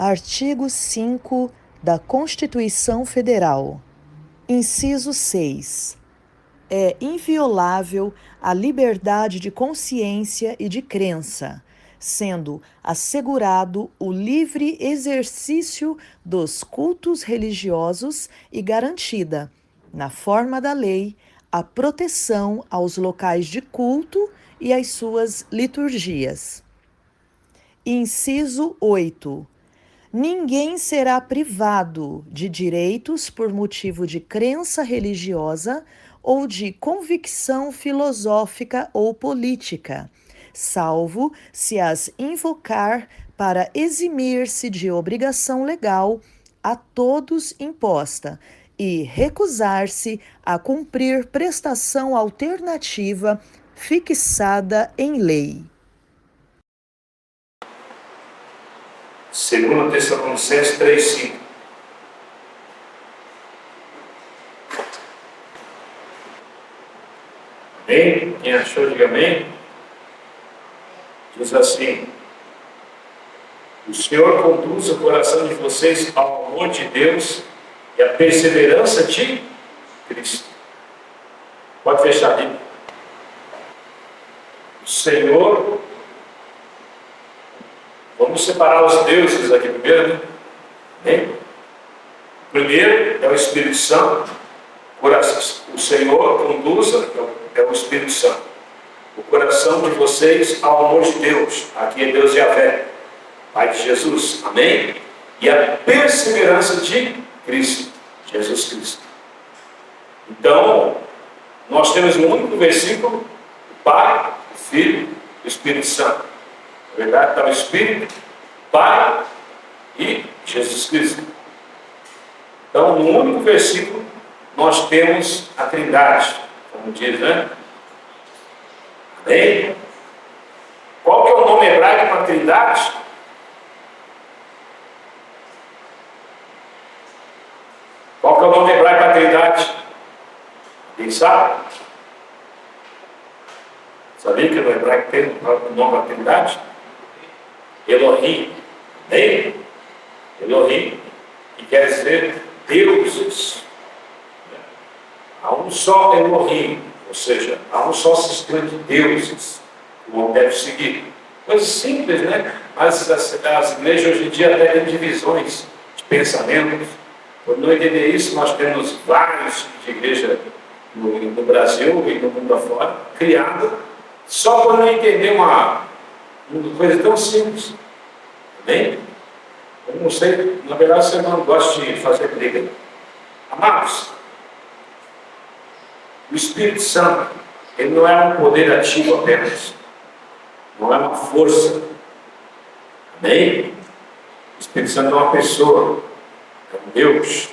Artigo 5 da Constituição Federal. Inciso 6. É inviolável a liberdade de consciência e de crença, sendo assegurado o livre exercício dos cultos religiosos e garantida, na forma da lei, a proteção aos locais de culto e às suas liturgias. Inciso 8. Ninguém será privado de direitos por motivo de crença religiosa ou de convicção filosófica ou política, salvo se as invocar para eximir-se de obrigação legal a todos imposta e recusar-se a cumprir prestação alternativa fixada em lei. 2 Tessalonicenses 3:5. Amém? Quem achou, diga amém. Diz assim: o Senhor conduz o coração de vocês ao amor de Deus e à perseverança de Cristo. Pode fechar ali. O Senhor... Vamos separar os deuses aqui primeiro, né? Bem? Primeiro é o Espírito Santo. O Senhor conduza, é o Espírito Santo. O coração de vocês ao amor de Deus. Aqui é Deus Yahvé, Pai de Jesus. Amém? E a perseverança de Cristo, Jesus Cristo. Então, nós temos um único versículo: o Pai, o Filho e o Espírito Santo. Na verdade, está o Espírito, Pai e Jesus Cristo. Então, no único versículo, nós temos a Trindade, como diz, né? Amém? Qual que é o nome hebraico para a Trindade? Qual que é o nome hebraico para a Trindade? Quem sabe? Sabia que no hebraico tem o nome para a Trindade? Elohim. Bem? Elohim, que quer dizer deuses. Há um só Elohim, ou seja, há um só sistema de deuses que o homem deve seguir. Coisa simples, né? Mas as igrejas hoje em dia até têm divisões de pensamentos. Por não entender isso, nós temos vários tipos de igreja no Brasil e no mundo afora, criada só por não entender uma coisa tão simples. Amém? Eu não sei, na verdade você não gosta de fazer briga. Amados, o Espírito Santo, ele não é um poder ativo apenas, não é uma força. Amém? O Espírito Santo é uma pessoa, é um Deus.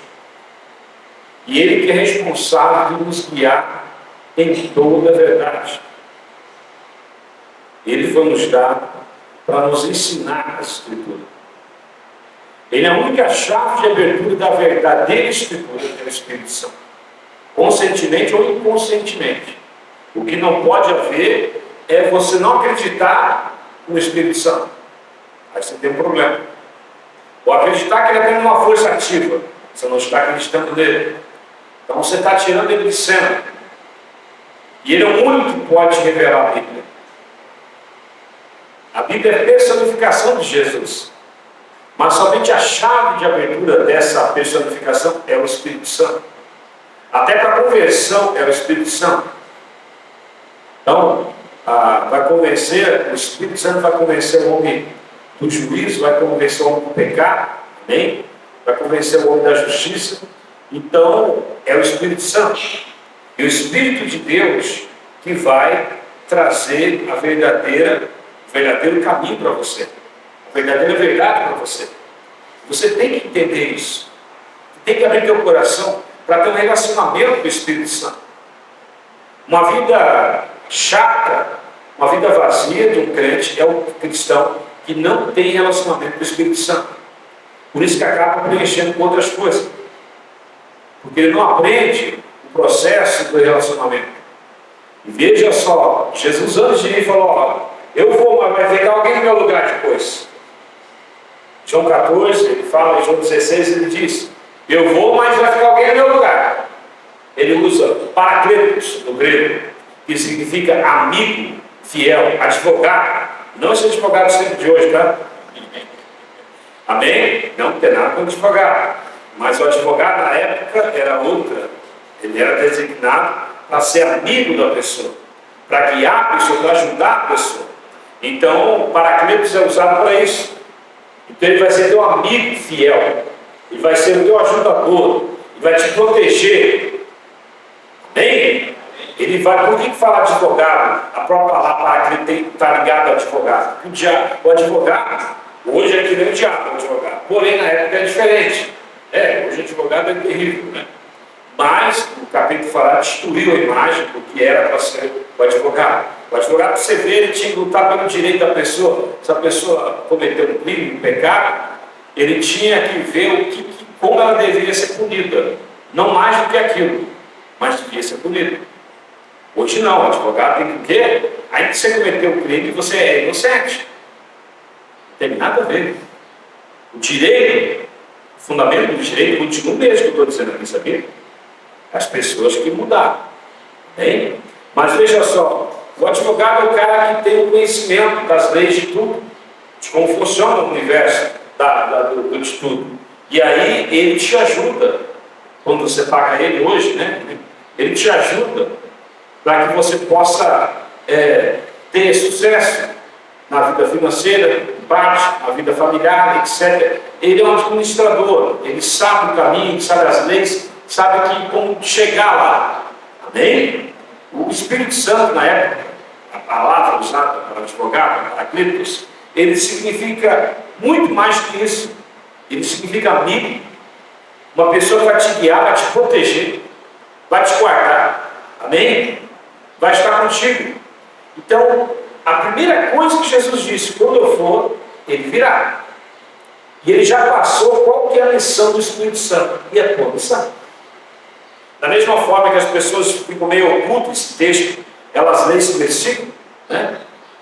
E ele que é responsável de nos guiar em toda a verdade. Ele foi nos dado para nos ensinar a Escritura. Ele é a única chave de abertura da verdadeira Escritura, que é o Espírito Santo. Conscientemente ou inconscientemente. O que não pode haver é você não acreditar no Espírito Santo. Aí você tem um problema. Ou acreditar que ele é apenas uma força ativa. Você não está acreditando nele. Então você está tirando ele de cena. E ele é o único que pode revelar a Bíblia. A Bíblia é a personificação de Jesus. Mas somente a chave de abertura dessa personificação é o Espírito Santo. Até para a conversão é o Espírito Santo. Então, vai convencer, o Espírito Santo vai convencer o homem do juízo, vai convencer o homem do pecado, amém? Vai convencer o homem da justiça. Então, é o Espírito Santo. E o Espírito de Deus que vai trazer o verdadeiro caminho para você. A verdadeira verdade para você. Você tem que entender isso. Tem que abrir teu coração para ter um relacionamento com o Espírito Santo. Uma vida chata, uma vida vazia de um crente é um cristão que não tem relacionamento com o Espírito Santo. Por isso que acaba preenchendo com outras coisas. Porque ele não aprende o processo do relacionamento. E veja só, Jesus antes de ir falou: ó, eu vou, mas vai ficar alguém no meu lugar depois. João 14, ele fala, em João 16, ele diz: eu vou, mas vai ficar alguém no meu lugar. Ele usa parakletos no grego, que significa amigo, fiel, advogado. Não esse advogado sempre de hoje, tá? Amém? Não tem nada com advogado. Mas o advogado na época era outra. Ele era designado para ser amigo da pessoa, para guiar a pessoa, para ajudar a pessoa. Então, o parakletos é usado para isso. Então ele vai ser teu amigo fiel, ele vai ser o teu ajudador, ele vai te proteger. Bem, ele vai, por que falar advogado? A própria palavra que está ligada ao advogado. O advogado, hoje é que nem o diabo, o advogado. Porém, na época é diferente. Hoje o advogado é terrível, né? Mas o capítulo fala, destruiu a imagem do que era para ser o advogado. O advogado, você vê, ele tinha que lutar pelo direito da pessoa. Se a pessoa cometeu um crime, um pecado, ele tinha que ver como ela deveria ser punida. Não mais do que aquilo, mas devia ser punida. Hoje não, o advogado tem que o quê? Aí que você cometeu um crime, você é inocente. Não tem nada a ver. O direito, o fundamento do direito continua o mesmo que eu estou dizendo aqui, sabia? As pessoas que mudaram. Hein? Mas veja só, o advogado é o cara que tem o conhecimento das leis de tudo, de como funciona o universo de tudo. E aí ele te ajuda, quando você paga ele hoje, né? Ele te ajuda para que você possa ter sucesso na vida financeira, parte, na vida familiar, etc. Ele é um administrador, ele sabe o caminho, sabe as leis, sabe como chegar lá. Amém? O Espírito Santo, na época, a palavra usada para advogado, para clínicos, ele significa muito mais que isso. Ele significa amigo, uma pessoa que vai te guiar, vai te proteger, vai te guardar. Amém? Vai estar contigo. Então, a primeira coisa que Jesus disse, quando eu for, ele virá. E ele já passou qual que é a missão do Espírito Santo. E a tua missão. Da mesma forma que as pessoas ficam meio ocultas esse texto, elas leem esse versículo, né?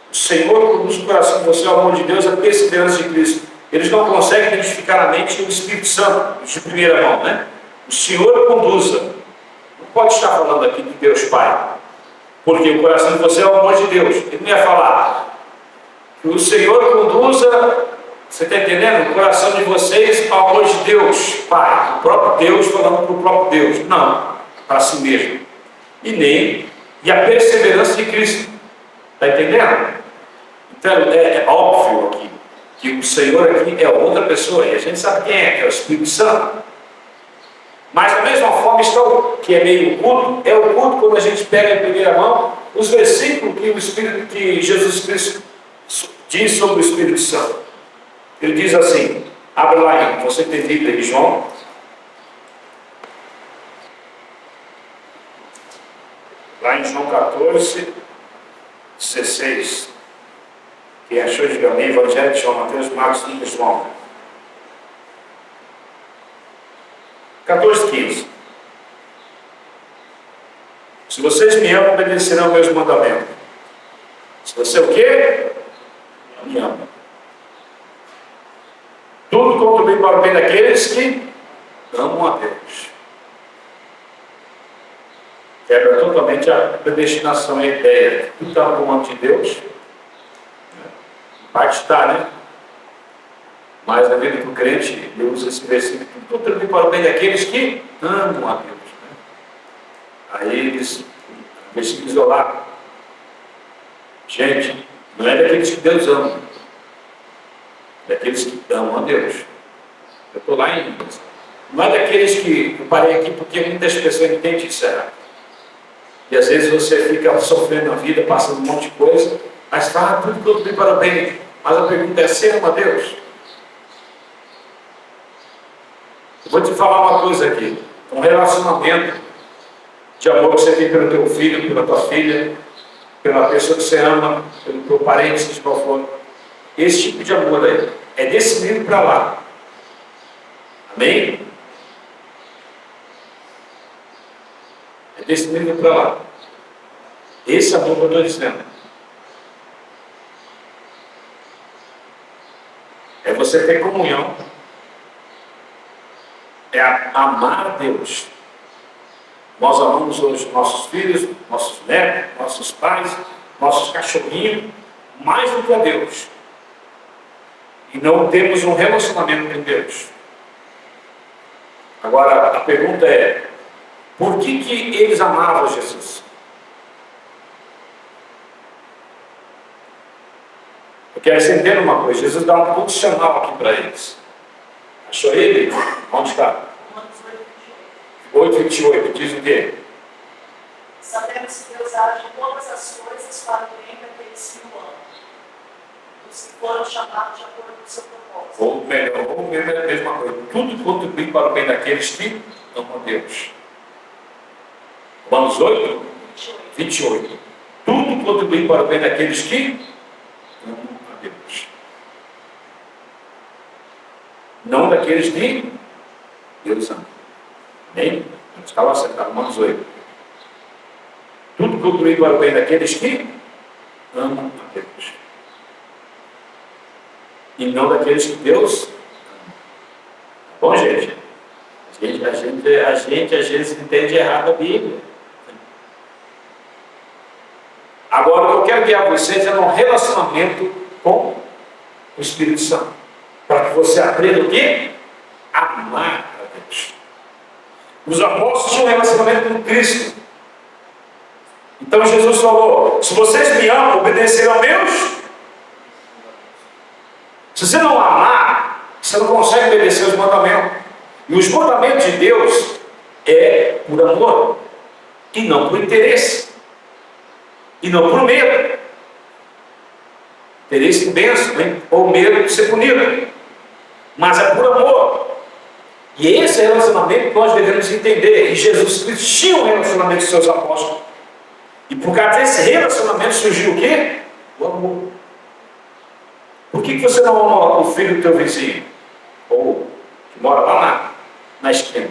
O Senhor produz no coração de você o amor de Deus, a perseverança de Cristo. Eles não conseguem identificar na mente o Espírito Santo, de primeira mão, né? O Senhor conduza. Não pode estar falando aqui de Deus Pai, porque o coração de você é o amor de Deus. Ele não ia falar que o Senhor conduza, você está entendendo? O coração de vocês ao amor de Deus Pai, o próprio Deus falando para o próprio Deus. Não, para si mesmo. E a perseverança de Cristo. Está entendendo? Então é óbvio aqui que o Senhor aqui é outra pessoa, e a gente sabe quem é o Espírito Santo. Mas da mesma forma, que é meio culto, é o culto quando a gente pega em primeira mão os versículos que Jesus Cristo diz sobre o Espírito Santo. Ele diz assim, abre lá, você tem Bíblia de João. Lá em João 14, 16. Quem achou, diga amém, Evangelho de João, Mateus, Marcos, Lucas, João. 14, 15. Se vocês me amam, obedecerão meus mandamentos. Se você o quê? Me ama. Tudo contribui para o bem daqueles que amam a Deus. Quebra totalmente a predestinação e a ideia. Tudo está no comando de Deus. Parte está, né? Mas na vida do crente, Deus usa esse versículo. Tudo contribui para o bem daqueles que amam a Deus. Né? Aí eles, versículo isolado. Gente, não é daqueles que Deus ama. Daqueles que amam a Deus. Eu estou lá em... Não é daqueles que... Eu parei aqui porque muitas pessoas entendem isso errado. E às vezes você fica sofrendo na vida, passando um monte de coisa, mas fala tudo contribui para o bem. Mas a pergunta é, você ama a Deus? Eu vou te falar uma coisa aqui. Um relacionamento de amor que você tem pelo teu filho, pela tua filha, pela pessoa que você ama, pelo teu parente, seja qual for. Esse tipo de amor aí é desse nível para lá. Amém? É desse nível para lá. Esse amor que eu estou dizendo. É você ter comunhão, é amar a Deus. Nós amamos hoje nossos filhos, nossos netos, nossos pais, nossos cachorrinhos, mais do que a Deus. E não temos um relacionamento com Deus. Agora, a pergunta é, por que eles amavam Jesus? Eu quero que você entenda uma coisa, Jesus dá um condicional aqui para eles. Achou ele? Onde está? 8:28, diz o quê? Sabemos que Deus age todas as coisas para o bem daqueles que o amam, os que foram chamados de acordo com o seu propósito. Ou melhor, ou a mesma coisa. Tudo contribui para o bem daqueles que amam a Deus. Romanos 8, 28. Tudo contribui para o bem daqueles que amam a Deus. Não daqueles que Deus ama. Amém? Está lá sentado, Romanos 8. Tudo contribui para o bem daqueles que amam a Deus. E não daqueles que Deus ama. Bom, gente, a gente às vezes entende errado a Bíblia. Agora, o que eu quero guiar vocês é um relacionamento com o Espírito Santo. Para que você aprenda o quê? Amar a Deus. Os apóstolos tinham um relacionamento com Cristo. Então Jesus falou, se vocês me amam, obedecerão meus. Se você não amar, você não consegue obedecer os mandamentos. E os mandamentos de Deus é por amor. E não por interesse. E não por medo. Interesse de bênção, hein? Ou medo de ser punido. Mas é por amor. E esse relacionamento que nós devemos entender. E Jesus Cristo tinha um relacionamento com seus apóstolos. E por causa desse relacionamento surgiu o quê? O amor. Por que você não ama o filho do teu vizinho? Ou que mora lá na esquina?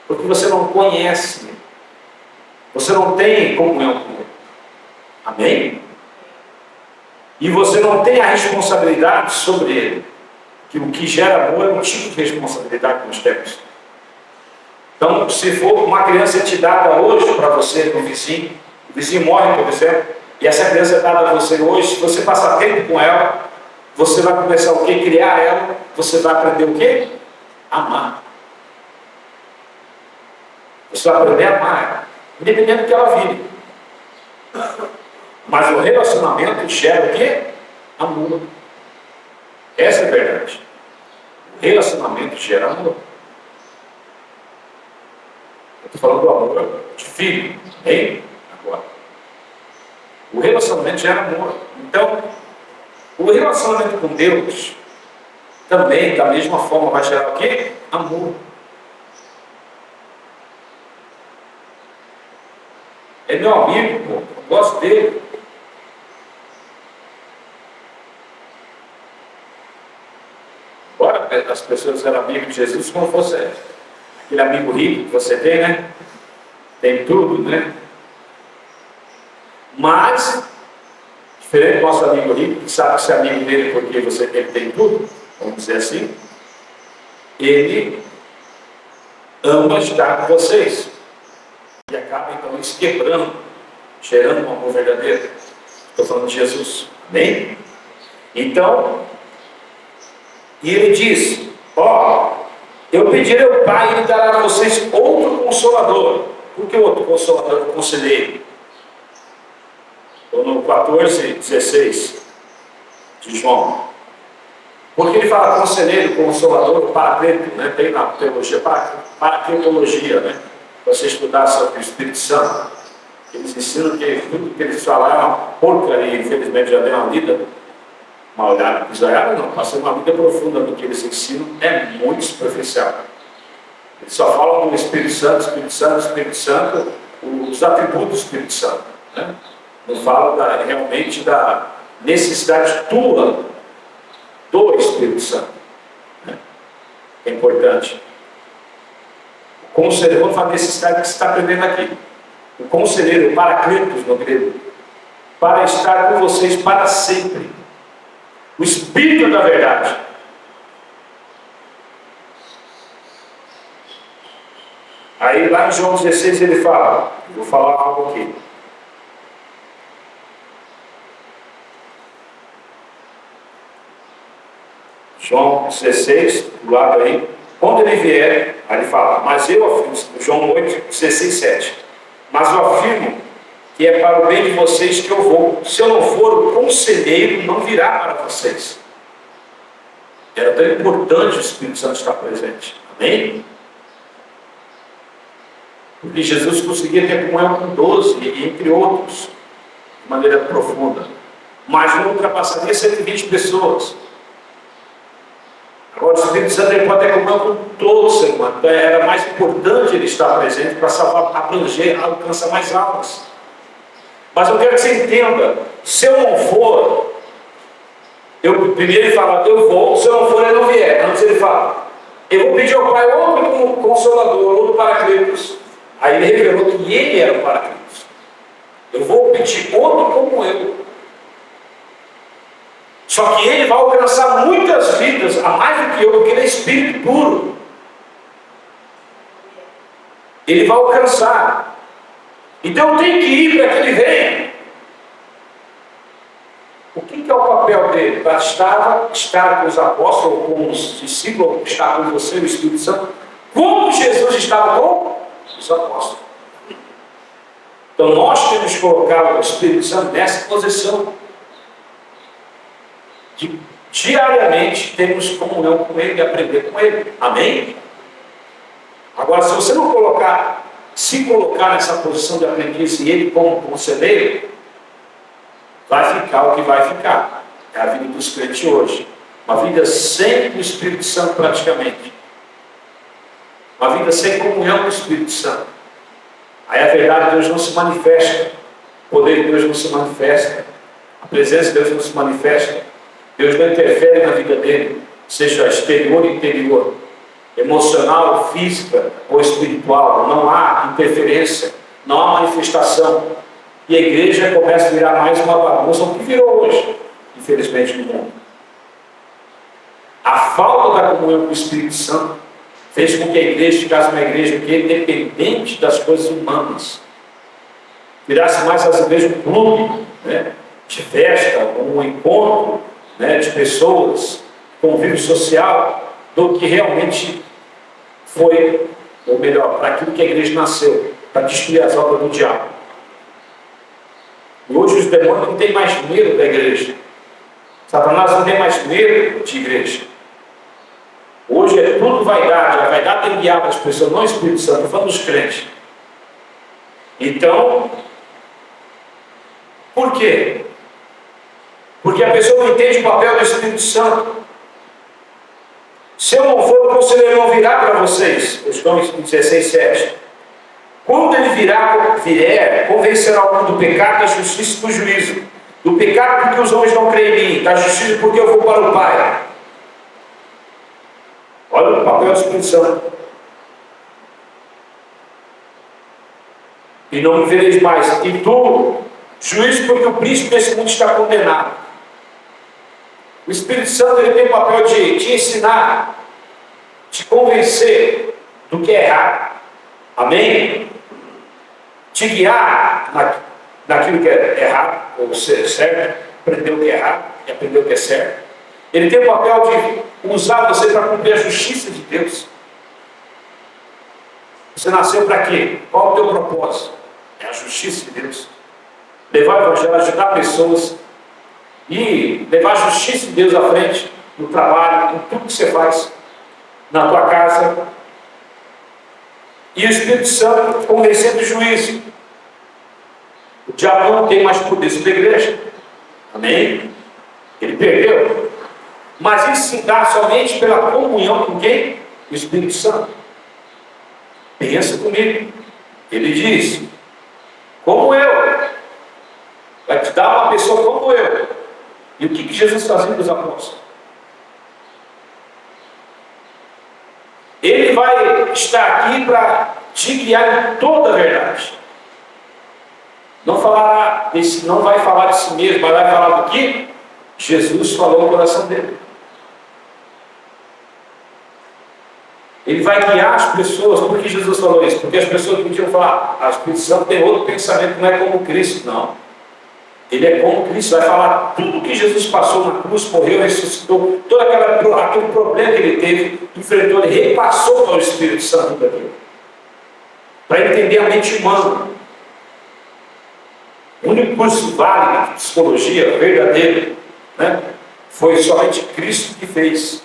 Porque você não conhece. Você não tem comunhão com ele. Amém? E você não tem a responsabilidade sobre ele. Que o que gera amor é um tipo de responsabilidade que nós temos. Então, se for uma criança te dada hoje para você, no vizinho, o vizinho morre, por exemplo, e essa criança é dada a você hoje, se você passar tempo com ela, você vai começar o quê? Criar ela, você vai aprender o quê? Amar. Você vai aprender a amar ela, independente do que ela vire. Mas o relacionamento gera o quê? Amor. Essa é a verdade. O relacionamento gera amor. Eu estou falando do amor de filho, bem? Agora. O relacionamento gera amor. Então, o relacionamento com Deus também, da mesma forma, vai gerar o quê? Amor. É meu amigo, pô. Eu gosto dele. Embora as pessoas eram amigos de Jesus, como fosse aquele amigo rico que você tem, né? Tem tudo, né? Mas, diferente do nosso amigo rico, que sabe que você é amigo dele porque ele tem tudo, vamos dizer assim, ele ama estar com vocês. E acaba então se quebrando, gerando um amor verdadeiro. Estou falando de Jesus. Amém? Então, e ele diz, eu pedirei ao Pai e ele dará a vocês outro consolador. Por que outro consolador? O conselheiro. Ou no 14:16 de João. Porque ele fala conselheiro, consolador, paracleto, né? Tem na teologia, paracletologia, né? Você estudar sobre o Espírito Santo, eles ensinam que tudo que eles falaram, porcaria, infelizmente já deu uma vida, uma olhada pisaiada, não, passando uma vida profunda do que eles ensinam, é muito superficial. Eles só falam do Espírito Santo, Espírito Santo, Espírito Santo, os atributos do Espírito Santo, né? Não falam realmente da necessidade tua do Espírito Santo, né? É importante. O conselheiro, vamos falar desse necessidade que você está aprendendo aqui. O conselheiro, o paracletos no grego, para estar com vocês para sempre. O Espírito da verdade, Aí lá em João 16 ele fala, vou falar algo aqui. João 16, do lado aí, quando ele vier, aí ele fala, mas eu afirmo, João 8, 16, 7, mas eu afirmo que é para o bem de vocês que eu vou. Se eu não for, o conselheiro não virá para vocês. Era tão importante o Espírito Santo estar presente. Amém? Porque Jesus conseguia ter comunhão com 12, entre outros, de maneira profunda. Mas não ultrapassaria 120 pessoas. Agora, o Espírito Santo ele pode ter comunhão com todo ser humano. Então, era mais importante ele estar presente para salvar, abranger, alcançar mais almas. Mas eu quero que você entenda, se eu não for, primeiro ele fala, eu vou, se eu não for, ele não vier. Antes ele fala, eu vou pedir ao Pai outro Consolador, outro Paracletos. Aí ele revelou que ele era o Paracletos. Eu vou pedir outro como eu. Só que ele vai alcançar muitas vidas, a mais do que eu, porque ele é Espírito puro. Ele vai alcançar. Então eu tenho que ir para que ele venha. O que é o papel dele? Bastava estar com os apóstolos, com os discípulos, estar com você, o Espírito Santo, como Jesus estava com os apóstolos. Então nós temos que colocar o Espírito Santo nessa posição. De diariamente termos comunhão com ele e aprender com ele. Amém? Agora, se você não se colocar nessa posição de aprendiz e ele como conselheiro, vai ficar o que vai ficar. É a vida dos crentes hoje. Uma vida sem o Espírito Santo praticamente. Uma vida sem comunhão com o Espírito Santo. Aí a verdade de Deus não se manifesta. O poder de Deus não se manifesta. A presença de Deus não se manifesta. Deus não interfere na vida dele, seja exterior ou interior, emocional, física ou espiritual. Não há interferência, não há manifestação. E a igreja começa a virar mais uma bagunça, o que virou hoje, infelizmente, no mundo. A falta da comunhão com o Espírito Santo fez com que a igreja ficasse uma igreja que é dependente das coisas humanas. Virasse mais às vezes um clube, né, de festa, um encontro, né, de pessoas, convívio social, do que realmente foi, ou melhor, para aquilo que a igreja nasceu, para destruir as obras do diabo. E hoje os demônios não têm mais medo da igreja. Satanás não tem mais medo de igreja. Hoje é tudo vaidade. A vaidade tem guiado as pessoas, não o Espírito Santo, estou falando dos crentes. Então, por quê? Porque a pessoa não entende o papel do Espírito Santo. Se eu não for, o conselheiro não virá para vocês. João 16, 7. Quando ele vier, convencerá o mundo do pecado, da justiça e do juízo. Do pecado porque os homens não creem em mim, da justiça porque eu vou para o Pai. Olha o papel do Espírito Santo. E não me vereis mais. E tu, juízo porque o príncipe desse mundo está condenado. O Espírito Santo ele tem o papel de te ensinar, te convencer do que é errado. Amém? Te guiar naquilo que é errado, ou ser certo, aprender o que é errado e aprender o que é certo. Ele tem o papel de usar você para cumprir a justiça de Deus. Você nasceu para quê? Qual é o teu propósito? É a justiça de Deus. Levar o Evangelho, ajudar pessoas e levar a justiça de Deus à frente, no trabalho, em tudo que você faz, na tua casa. E o Espírito Santo convencendo o juízo. O diabo não tem mais poder sobre a igreja. Amém? Ele perdeu. Mas isso se dá somente pela comunhão com quem? O Espírito Santo. Pensa comigo. Ele diz, como eu. Vai te dar uma pessoa como eu. E o que Jesus fazia com os apóstolos? Ele vai estar aqui para te guiar em toda a verdade. Não vai falar de si mesmo, mas vai falar do que Jesus falou no coração dele. Ele vai guiar as pessoas. Por que Jesus falou isso? Porque as pessoas podiam falar, a Espírito Santo tem outro pensamento, não é como Cristo, não. Ele é como Cristo, vai falar tudo que Jesus passou na cruz, morreu, ressuscitou, todo aquele problema que ele teve, enfrentou, ele repassou para o Espírito Santo daquilo, para entender a mente humana. O único curso válido de psicologia verdadeiro, né, foi somente Cristo que fez,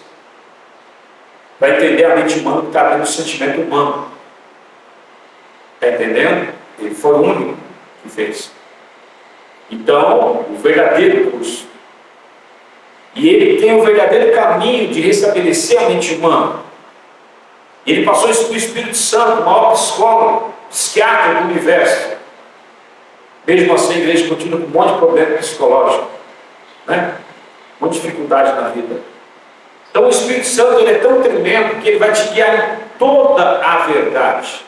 para entender a mente humana que está dentro do sentimento humano. Está entendendo? Ele foi o único que fez. Então, o verdadeiro curso. E ele tem o verdadeiro caminho de restabelecer a mente humana. Ele passou isso para o Espírito Santo, o maior psicólogo, psiquiatra do universo. Mesmo assim, a igreja continua com um monte de problema psicológico, né? Um monte de dificuldade na vida. Então, o Espírito Santo ele é tão tremendo que ele vai te guiar em toda a verdade.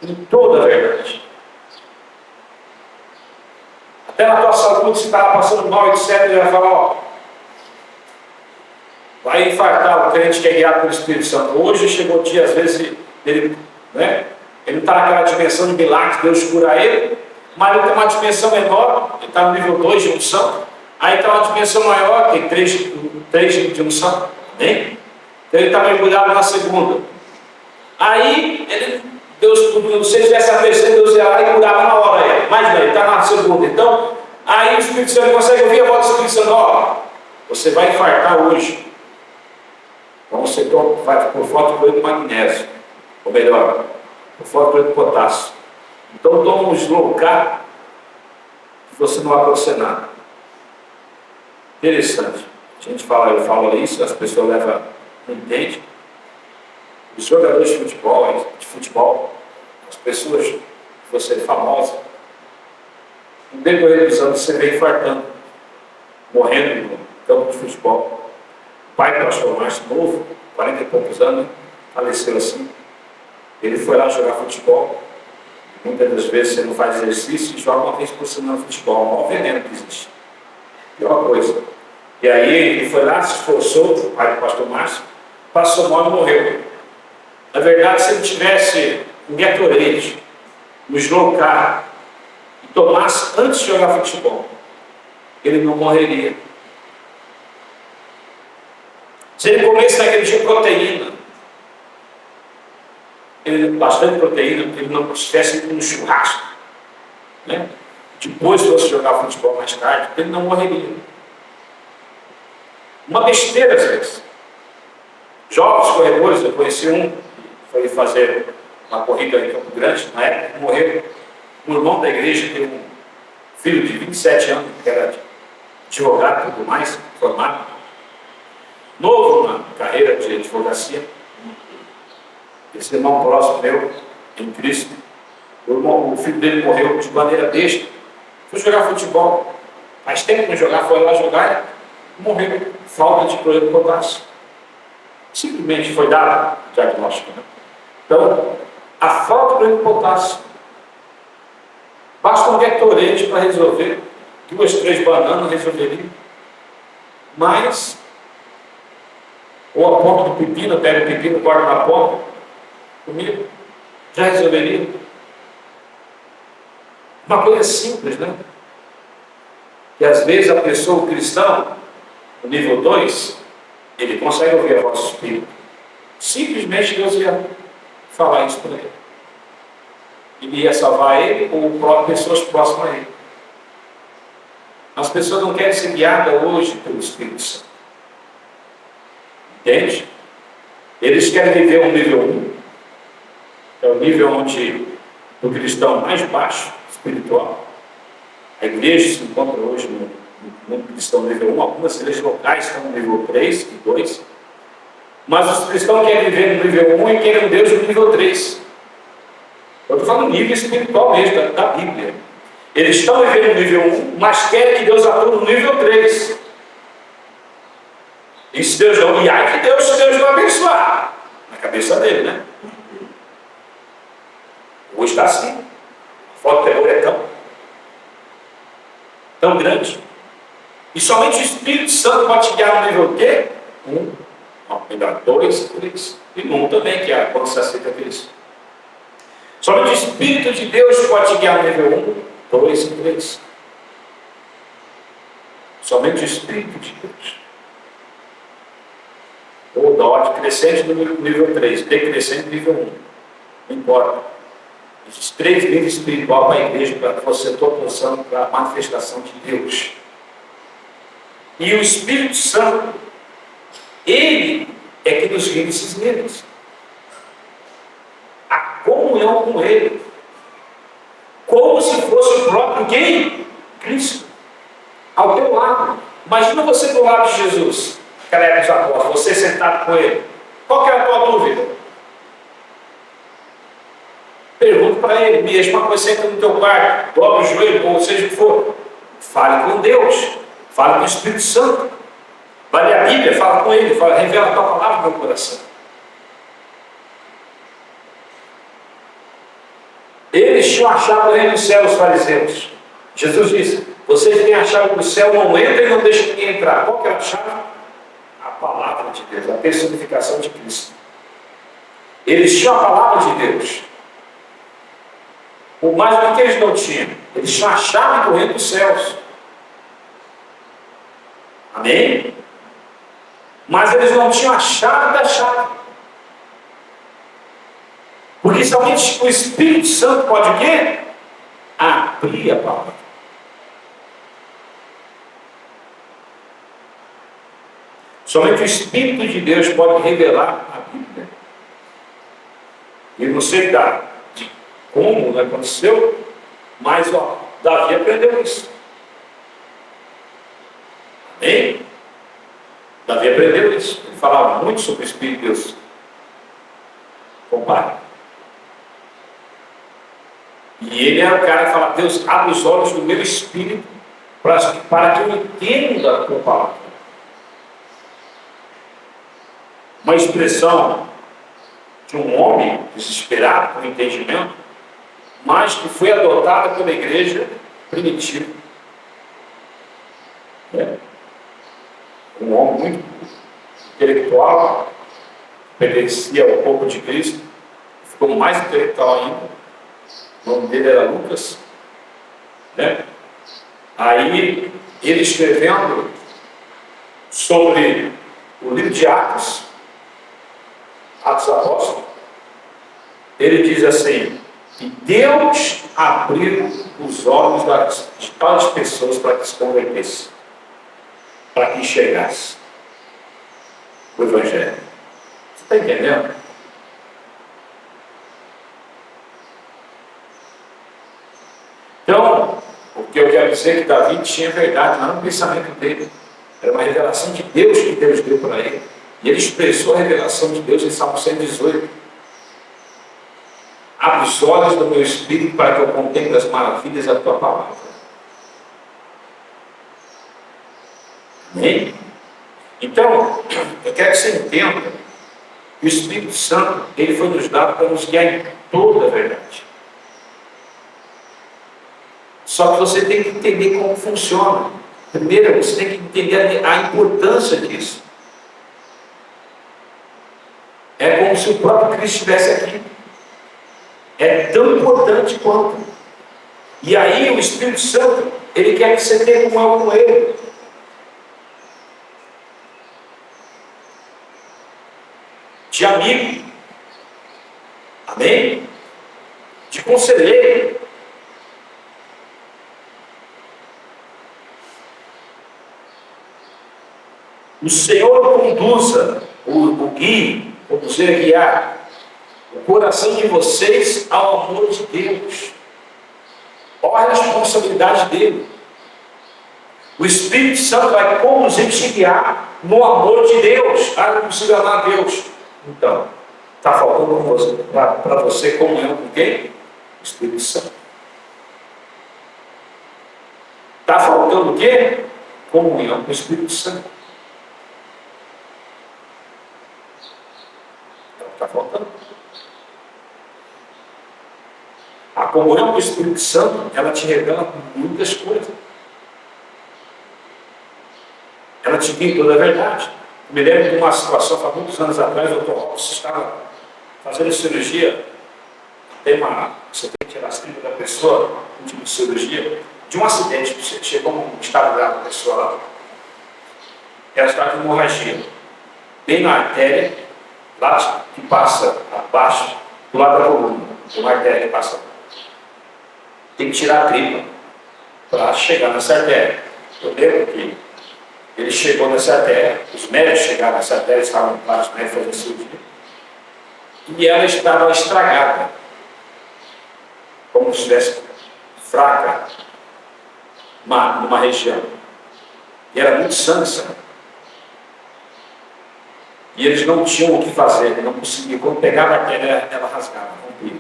Em toda a verdade. Até na tua saúde, se está passando mal, etc., ele vai falar, ó, vai infartar o crente que é guiado pelo Espírito Santo. Hoje chegou o dia, às vezes, ele, né, ele não está naquela dimensão de milagre, Deus cura ele, mas ele tem uma dimensão menor, ele está no nível 2 de unção, aí está uma dimensão maior, tem 3 de unção, né? Então ele está mergulhado na segunda. Aí, Deus, se ele tivesse a terceira, Deus ia lá e curava na hora ele. Mas não, ele está na segunda. Então, aí o Espírito Santo consegue ouvir a voz do Espírito Santo, ó, você vai infartar hoje. Então você vai por falta de cloreto de magnésio, ou melhor, por falta de cloreto de potássio. Então toma um Slowcar, que você não vai acontecer nada. Interessante. A gente fala isso, as pessoas levam, não entendem. Os jogadores de futebol, as pessoas que você é famosa, no decorrer dos anos você vem infartando, morrendo no campo de futebol. O pai do pastor Márcio, novo, 40 e poucos anos, faleceu assim. Ele foi lá jogar futebol. Muitas das vezes você não faz exercício e joga uma vez por semana futebol. É o maior veneno que existe. Pior coisa. E aí ele foi lá, se esforçou, o pai do pastor Márcio, passou mal e morreu. Na verdade, se ele tivesse um Gatorade, um Slowcar, e tomasse antes de jogar futebol, ele não morreria. Se ele comesse naquele dia proteína, bastante proteína, ele não estivesse um churrasco, né? Depois fosse jogar futebol mais tarde, ele não morreria. Uma besteira às vezes. Jovens corredores, eu conheci um, foi fazer uma corrida em Campo Grande, na época morreu um irmão da igreja, tem um filho de 27 anos, que era advogado e tudo mais, formado, novo na carreira de advocacia. Esse irmão próximo meu, em Cristo, o filho dele morreu de maneira besta. Foi jogar futebol, faz tempo que não jogar, foi lá jogar e morreu, falta de cloreto de potássio. Simplesmente foi dado o diagnóstico, né? Então, a falta de cloreto de potássio, basta um Gatorade para resolver, 2, 3 bananas resolveria, mas, ou a ponta do pepino, pega o pepino, corta na ponta, comigo, já resolveria. Uma coisa simples, né? E às vezes a pessoa, o cristão, no nível 2, ele consegue ouvir a voz do Espírito. Simplesmente Deus ia falar isso para ele. Ele ia salvar ele ou pessoas próximas a ele. As pessoas não querem ser guiadas hoje pelo Espírito Santo. Entende? Eles querem viver um nível 1, que é o nível onde o cristão mais baixo, espiritual. A igreja se encontra hoje no mundo cristão nível 1, algumas igrejas locais estão no nível 3 e 2, mas os cristãos querem viver no nível 1 e querem um Deus no nível 3. Eu estou falando nível espiritual mesmo, da Bíblia. Eles estão vivendo no nível 1, mas querem que Deus atue no nível 3. E se Deus não, e ai que Deus, se Deus não abençoar, na cabeça dele, né? Hoje está assim. A foto do terror é tão grande. E somente o Espírito Santo pode te guiar no nível quê? 1. Melhor, 2 e 3. E no 1 também, que é quando se aceita Cristo. Somente o Espírito de Deus pode te guiar no nível 1, 2 e 3. Somente o Espírito de Deus. Ou da ordem crescente no nível 3, decrescente no nível 1. Não importa. Esses 3 níveis espirituais para a igreja, para que você estou pensando para a manifestação de Deus. E o Espírito Santo, ele é que nos guia nesses níveis. A comunhão com ele. Como se fosse o próprio quem? Cristo. Ao teu lado. Imagina você do lado de Jesus, aquela época dos apóstolos, você sentado com ele. Qual que é a tua dúvida? Pergunta para ele, mesmo uma coisa, senta no teu quarto, dobra o joelho, ou seja o que for. Fale com Deus, fale com o Espírito Santo. Vai ler a Bíblia, fala com ele, fala, revela a tua palavra no meu coração. Eles tinham a chave do reino dos céus, os fariseus. Jesus disse, vocês têm a chave do céu, não entra e não deixa ninguém entrar. Qual que é a chave? A palavra de Deus, a personificação de Cristo. Eles tinham a palavra de Deus. Por mais do que eles não tinham, eles tinham a chave do reino dos céus. Amém? Mas eles não tinham a chave da chave. Porque somente o Espírito Santo pode o quê? Abrir a palavra. Somente o Espírito de Deus pode revelar a Bíblia. E não sei de como não aconteceu, mas Davi aprendeu isso. Amém? Davi aprendeu isso. Ele falava muito sobre o Espírito de Deus. Compare. E ele era o cara que falava, Deus, abre os olhos do meu espírito para que eu entenda a tua palavra. Uma expressão de um homem desesperado com entendimento, mas que foi adotada pela igreja primitiva. Um homem muito intelectual, pertencia ao corpo de Cristo, ficou mais intelectual ainda. O nome dele era Lucas. Aí, ele escrevendo sobre o livro de Atos Apóstolos, ele diz assim, e Deus abriu os olhos de todas as pessoas para que se convertessem, para que enxergasse o Evangelho. Você está entendendo? Então, o que eu quero dizer é que Davi tinha verdade, não era um pensamento dele, era uma revelação de Deus que Deus deu para ele. E ele expressou a revelação de Deus em Salmo 118. Abre os olhos do meu espírito para que eu contemple as maravilhas da tua palavra. Amém? Então, eu quero que você entenda que o Espírito Santo, ele foi nos dado para nos guiar em toda a verdade. Só que você tem que entender como funciona. Primeiro, você tem que entender a importância disso. É como se o próprio Cristo estivesse aqui. É tão importante quanto. E aí o Espírito Santo, ele quer que você tenha comunhão com ele. De amigo. Amém? De conselheiro. O Senhor conduza, o guie, conduzir, guiar o coração de vocês ao amor de Deus. Olha a responsabilidade dele. O Espírito Santo vai conduzir e te guiar no amor de Deus. Ah, não consigo amar a Deus. Então, está faltando para você comunhão com quem? O Espírito Santo. Está faltando o quê? Comunhão com o Espírito Santo. Está faltando. A comunhão com o Espírito Santo, ela te revela muitas coisas. Ela te guia em toda a verdade. Me lembro de uma situação, há muitos anos atrás, o Dr. Robson estava fazendo cirurgia, você tem que tirar as tripas da pessoa, um tipo de cirurgia, de um acidente, chegou um estado grave da pessoa lá, ela estava com hemorragia, bem na artéria, lá que passa abaixo, do lado da coluna, tem uma artéria que passa. Tem que tirar a tripa para chegar nessa artéria. Eu lembro que ele chegou nessa artéria, os médicos chegaram nessa artéria, estavam vários médicos fazendo cirurgia, e ela estava estragada, como se estivesse fraca, numa região. E era muito sangue. E eles não tinham o que fazer, não conseguiam. Quando pegava a artéria, ela rasgava, rompia.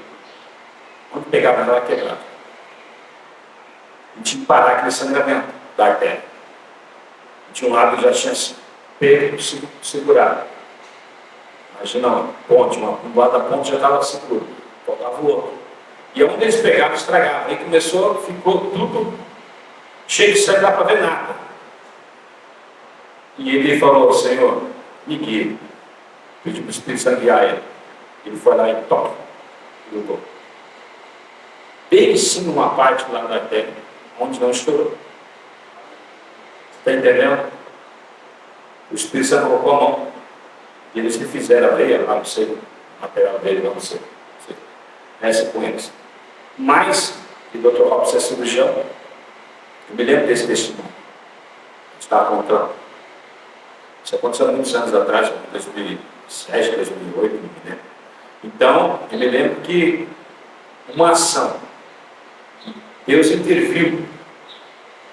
Quando pegava ela quebrava. E tinha que parar aquele sangramento da artéria. De um lado já tinha pego, segurado. Imagina uma ponte, um lado da ponte já estava seguro, faltava o outro. E onde eles pegavam, estragavam. Aí ficou tudo cheio de sangue, não dá para ver nada. E ele falou: Senhor, me guie. Pediu para o Espírito Santo guiar ele. Ele foi lá e toca. Jogou. Bem em cima, uma parte lá da artéria, onde não estourou. Está entendendo? O Espírito Santo colocou a mão. E eles que fizeram a veia, lá não sei, o material dele, não sei. Essa com eles. Mas, o Dr. Robson é cirurgião, eu me lembro desse testemunho. Estava contando. Isso aconteceu há muitos anos atrás, 2007, 2008, não me lembro. Então, eu me lembro que uma ação, Deus interviu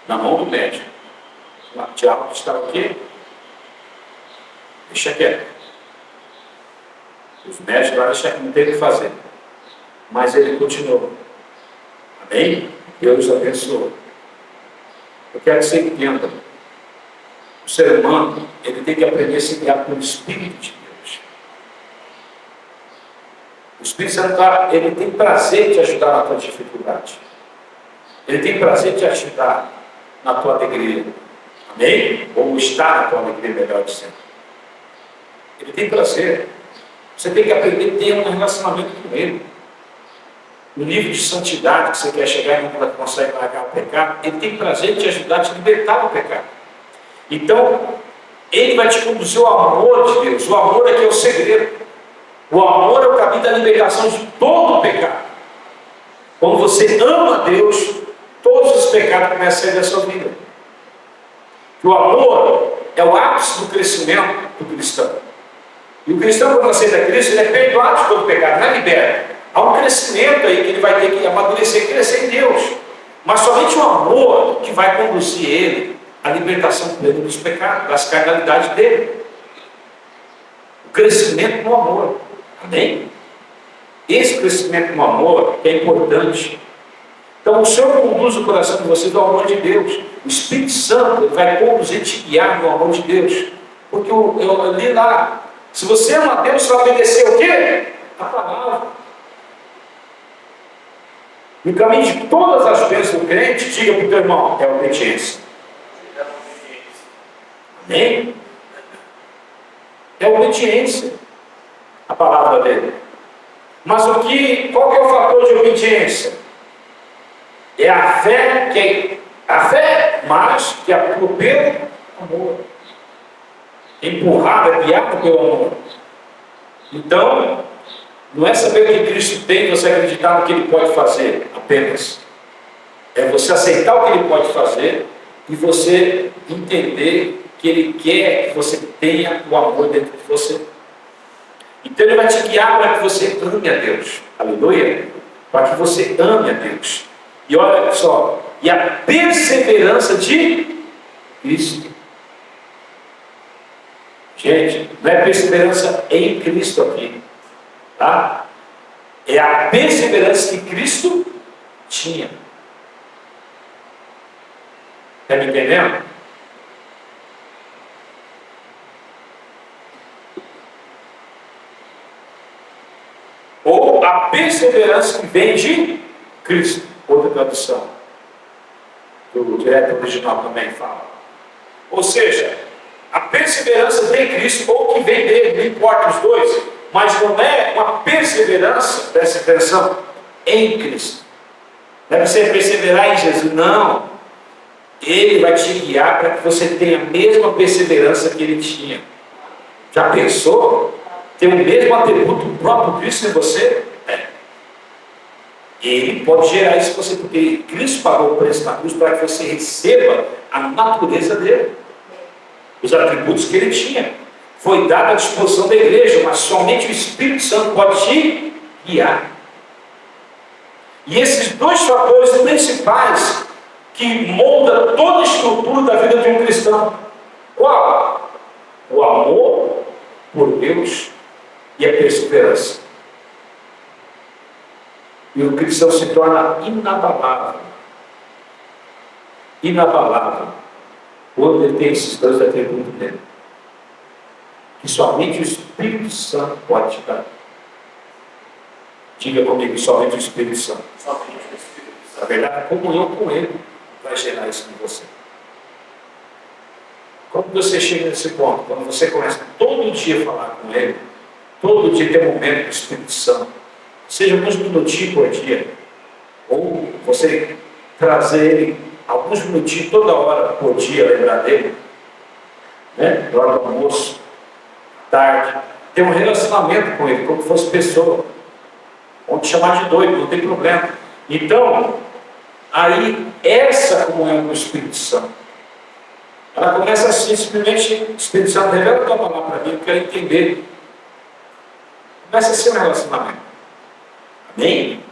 na mão do médico. O diabo estava o quê? Deixa quieto. Os médicos lá não teve o que fazer. Mas ele continuou. Amém? Deus abençoou. Eu quero que você entenda. O ser humano, ele tem que aprender a se guiar pelo Espírito de Deus. O Espírito Santo, ele tem prazer de te ajudar na tua dificuldade. Ele tem prazer de te ajudar na tua alegria. Amém? Ou estar na tua alegria, melhor dizendo. Ele tem prazer. Você tem que aprender a ter um relacionamento com Ele. No nível de santidade que você quer chegar e não consegue largar o pecado, Ele tem prazer de te ajudar a te libertar do pecado. Então, Ele vai te conduzir ao amor de Deus. O amor é que é o segredo. O amor é o caminho da libertação de todo o pecado. Quando você ama Deus, todos os pecados começam a sair da sua vida. O amor é o ápice do crescimento do cristão. E o cristão, quando aceita Cristo, ele é perdoado de todo pecado, não é liberto. Há um crescimento aí que ele vai ter que amadurecer e crescer em Deus. Mas somente o amor que vai conduzir ele à libertação plena dos pecados, das carnalidades dele. O crescimento no amor. Amém? Esse crescimento no amor é importante. Então o Senhor conduz o coração de vocês ao amor de Deus. O Espírito Santo ele vai conduzir, te guiar no amor de Deus. Porque eu li lá, se você ama a Deus, você vai obedecer o quê? A palavra. No caminho de todas as bênçãos do crente, diga para o teu irmão, é obediência. Amém? É obediência. A palavra dele. Mas qual que é o fator de obediência? É a fé, mas que atua pelo amor. Empurrada, guiada pelo amor. Então, não é saber o que Cristo tem, você acreditar no que Ele pode fazer apenas. É você aceitar o que Ele pode fazer e você entender que Ele quer que você tenha o amor dentro de você. Então Ele vai te guiar para que você ame a Deus. Aleluia! Para que você ame a Deus. E olha só, e a perseverança de Cristo. Gente, não é perseverança em Cristo aqui. Tá? É a perseverança que Cristo tinha. Está me entendendo? Ou a perseverança que vem de Cristo. Outra tradução. O direto original também fala. Ou seja, A perseverança de Cristo, ou que vem dele, não importa os dois, mas não é uma perseverança, preste atenção, em Cristo. Não é você perseverar em Jesus, não. Ele vai te guiar para que você tenha a mesma perseverança que ele tinha. Já pensou? Ter o mesmo atributo do próprio Cristo em você? Ele pode gerar isso em você, porque Cristo pagou o preço na cruz para que você receba a natureza dele, os atributos que ele tinha. Foi dado à disposição da igreja, mas somente o Espírito Santo pode te guiar. E esses dois fatores principais que moldam toda a estrutura da vida de um cristão. Qual? O amor por Deus e a perseverança. E o cristão se torna inabalável. Inabalável. Quando ele tem esses dois atributos dele. Que somente o Espírito Santo pode te dar. Diga comigo, somente o Espírito Santo. Somente o Espírito Santo. Na verdade, a comunhão com ele vai gerar isso em você. Quando você chega nesse ponto, quando você começa todo dia a falar com ele, todo dia ter um momento com o Espírito Santo, seja alguns minutinhos por dia, ou você trazer ele alguns minutinhos toda hora por dia, lembrar dele, né? Na hora do almoço, à tarde, ter um relacionamento com ele, como se fosse pessoa. Vão te chamar de doido, não tem problema. Então, aí, essa comunhão com o Espírito Santo, ela começa assim, simplesmente, o Espírito Santo revela a tua palavra para mim, eu quero entender. Começa a ser um relacionamento. Amém?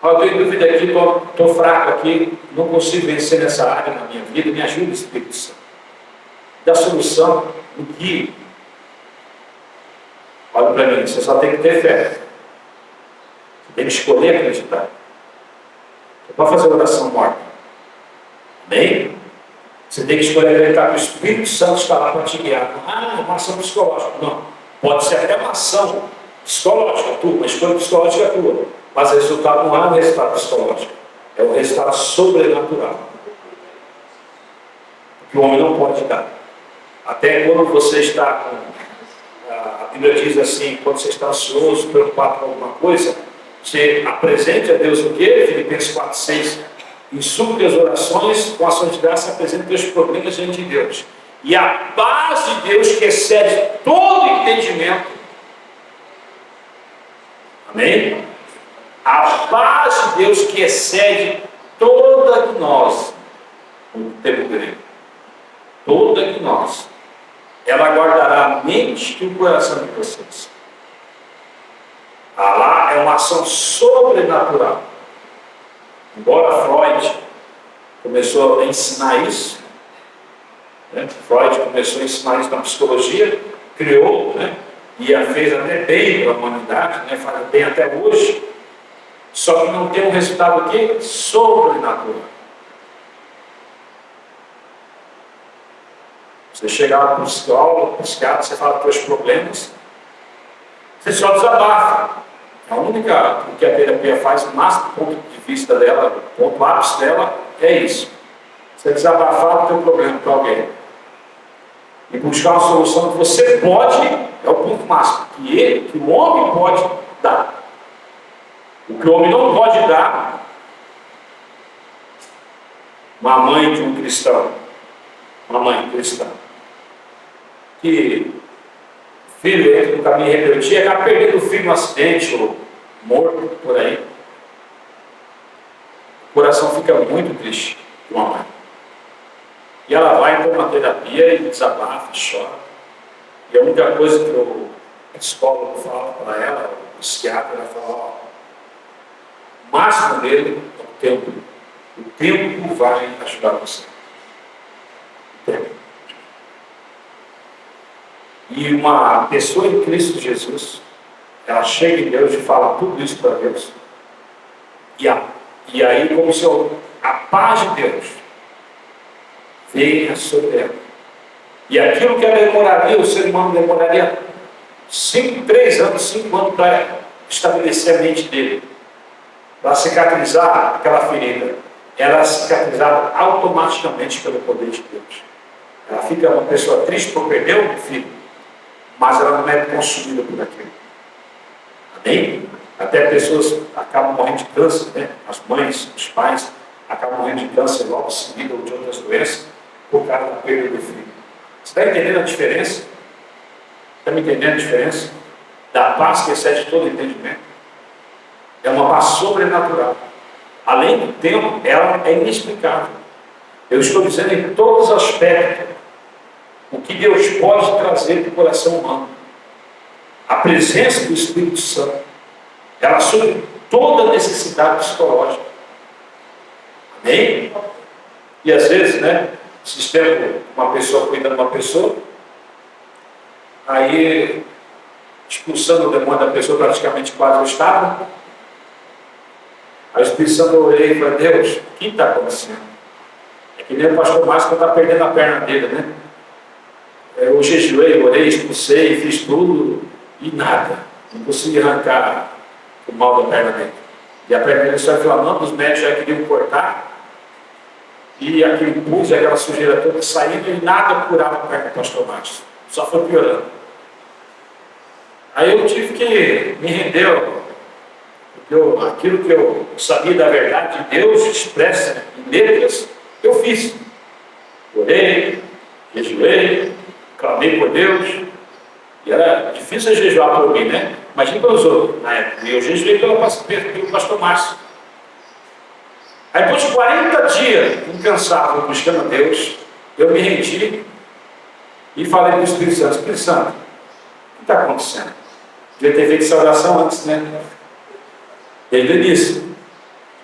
Eu estou em dúvida aqui, estou fraco aqui, não consigo vencer nessa área na minha vida, me ajuda, Espírito Santo. Dá solução, me guie. Olha para mim, você só tem que ter fé. Você tem que escolher acreditar. Você pode fazer oração morta. Amém? Você tem que escolher acreditar que o Espírito Santo está lá para te guiar. Ah, uma ação psicológica. Não. Pode ser até uma ação psicológica tua, uma escolha psicológica tua. Mas o resultado não é um resultado psicológico. É um resultado sobrenatural. Que o homem não pode dar. Até quando você está com... A Bíblia diz assim, quando você está ansioso, preocupado com alguma coisa, você apresente a Deus o quê? Filipenses 4:6. Em súplicas e orações, com ações de graça, apresente os problemas diante de Deus. E a paz de Deus, que excede todo entendimento. Amém? A paz de Deus, que excede toda gnose. No tempo grego. Toda gnose. Ela guardará a mente e o coração de vocês. Lá é uma ação sobrenatural. Embora Freud começou a ensinar isso, né? Freud começou a ensinar isso na psicologia, criou, né? E a fez até bem para a humanidade, né? Faz bem até hoje, só que não tem um resultado aqui sobrenatural. Você chega lá para o psicólogo, psiquiatra, você fala dos seus problemas, você só desabafa. A única que a terapia faz, o máximo ponto de vista dela, o ponto ápice dela, é isso. Você desabafar o teu problema para alguém. E buscar uma solução que você pode, é o ponto máximo, que o homem pode dar. O que o homem não pode dar, uma mãe de um cristão, uma mãe cristã, que o filho entra no caminho de rebeldia, acaba perdendo o filho no acidente ou morto por aí. O coração fica muito triste de uma mãe. E ela vai para uma terapia e desabafa, chora. E a única coisa que o psicólogo fala para ela, o psiquiatra, ela fala: ó, o máximo dele é o tempo. O tempo vai ajudar você. O tempo. E uma pessoa em Cristo Jesus, ela chega em Deus e fala tudo isso para Deus. E aí, como se a paz de Deus venha sobre ela. E aquilo que ela demoraria, o ser humano demoraria 3 anos, 5 anos para estabelecer a mente dele, para cicatrizar aquela ferida. Ela é cicatrizada automaticamente pelo poder de Deus. Ela fica uma pessoa triste por perder um filho, mas ela não é consumida por aquilo. Amém? Até pessoas acabam morrendo de câncer, né? As mães, os pais acabam morrendo de câncer logo em seguida ou de outras doenças por causa da perda do filho. Você está entendendo a diferença? Está me entendendo a diferença? Da paz que excede todo entendimento. É uma paz sobrenatural. Além do tempo, ela é inexplicável. Eu estou dizendo em todos os aspectos o que Deus pode trazer para o coração humano. A presença do Espírito Santo, ela supre toda necessidade psicológica. Amém? E às vezes, né, esses tempos, uma pessoa cuidando de uma pessoa, aí expulsando o demônio da pessoa, praticamente quase o estado. Aí o Espírito Santo, eu orei e falei: Deus, o que está acontecendo? É que nem o pastor Márcio que está perdendo a perna dele, né? Eu jejuei, orei, expulsei, fiz tudo e nada. Não consegui arrancar o mal da perna dele. E a perna dele só inflamando, os médicos já queriam cortar. E aquele pus, aquela sujeira toda saindo e nada curava a perna do pastor Márcio. Só foi piorando. Aí eu tive que me render, porque aquilo que eu sabia da verdade de Deus, expressa em letras, eu fiz. Orei, jejuei, clamei por Deus. E era difícil jejuar por mim, né? Imagina pelos outros na época. E eu jejuei pelo pastor Márcio. Aí depois de 40 dias, incansável, buscando a Deus, eu me rendi e falei para o Espírito Santo: Espírito Santo, o que está acontecendo? Devia ter feito essa oração antes, né? Desde o início.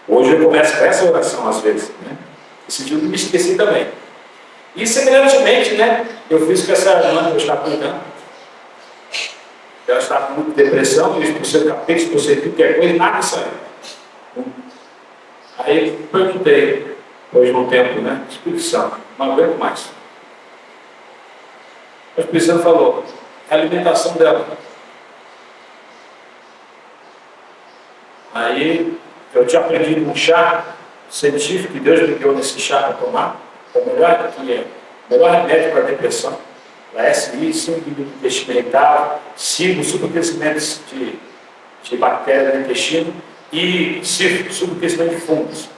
Hoje eu começo com essa oração às vezes, né? Esse dia eu me esqueci também. E semelhantemente, né? Eu fiz com essa irmã que eu estava cuidando. Ela estava com muita depressão, eu expulsei o capeta, expulsei tudo que é coisa, e nada saiu. Aí perguntei, depois de um tempo, né? Espírito Santo, não aguento mais. O Espírito Santo falou: é a alimentação dela. Aí eu tinha aprendido um chá científico que Deus me deu nesse chá para tomar. É o melhor remédio para a depressão. A SI, síndrome do intestino irritável, subcrescimento de bactérias no intestino e subcrescimento de fungos.